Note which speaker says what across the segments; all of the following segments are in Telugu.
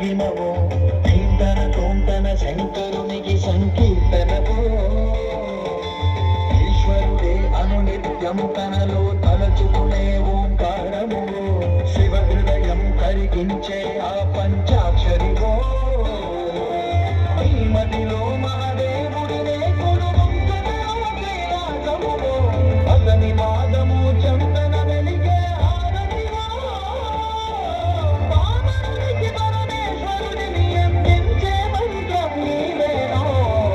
Speaker 1: భంగిమవో చింతన తోంతన శంకరునికి సంకీర్తనవో ఈశ్వరుడే అను నిత్యం తనలో తలచుకునే ఓంకారము శివ హృదయం కరిగించే ఆ పంచాక్షరివో ఈ మదిలో మహాదేవుడినే కొడుకుంటున్నావో కైలాసములో అతని పాదము చందన వెలిగే హారతివో పామరునికి పరమేశ్వరుడిని అందించే మంత్రం నీవేనో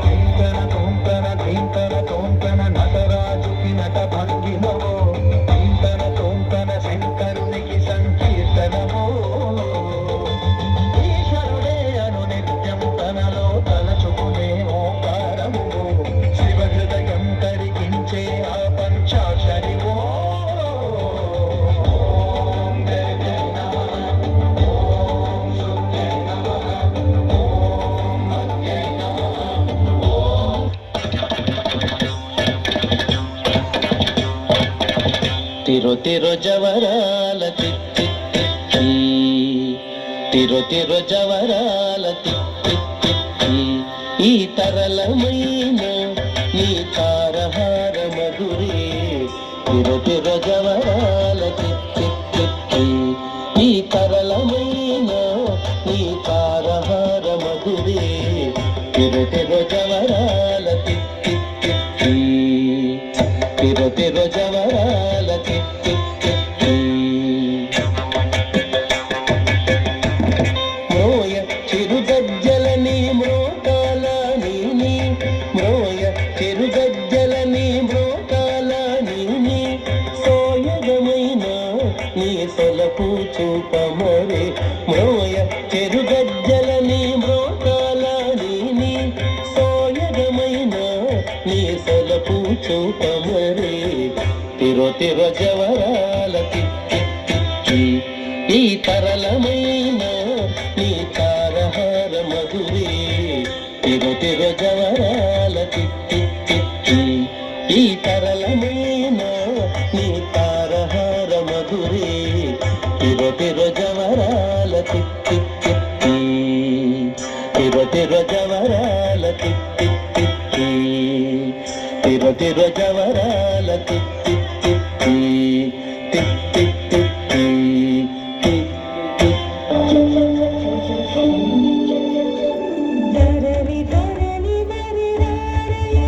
Speaker 1: చింతన తోంతన చింతన తోంతన నటరాజుకి నట భంగిమవో చింతన తోంతన శంకరునికి సంకీర్తనవో ఈశ్వరుడే అను నిత్యం తనలో తలచుకునే ఓంకారము శివ హృదయం కరిగించే ఆ పంచాక్షరివో ఓం జయ జయ నమః ఓం శుద్ధే నమః ఓం మధ్యే నమః ఓం తిరు తిరు జవరాల తిత్తి తిరు తిరు జవరాల తిత్తి ఈ తరళమైన నీ తారహార మధురే తిరు తిరు జవరాల తిత్తి ఈ తరళమైన నీ తారహార మధురే తిరు తిరు జవరాల తిత్తి తిరు తిరు జవరాల తిత్తి మ్రోయ చిరుగజ్జలని మ్రోకాల నీని మ్రోయ చిరుగజ్జలని మ్రోకాల నీని సోయగమైన నీ సొలపు చూపమరే మ్రోయ చిరుగజ్జలని మ్రోకాల నీని సోయగమైన నీ సొలపు చూపమరే తిరు తిరు జవరాల తిత్తి ఈ తరళమైన నీ తారహార మధురే తిరు తిరు జవరాల తిత్తి ఈ తరళమైన నీ తారహార మధురే తిరు తిరు జవరాల తిత్తి తిరు తిరు జవరాల తిత్తి తిరు తిరు జవరాల తిత్తి తిత్తి
Speaker 2: ధరణి ధరణి మరి రారయ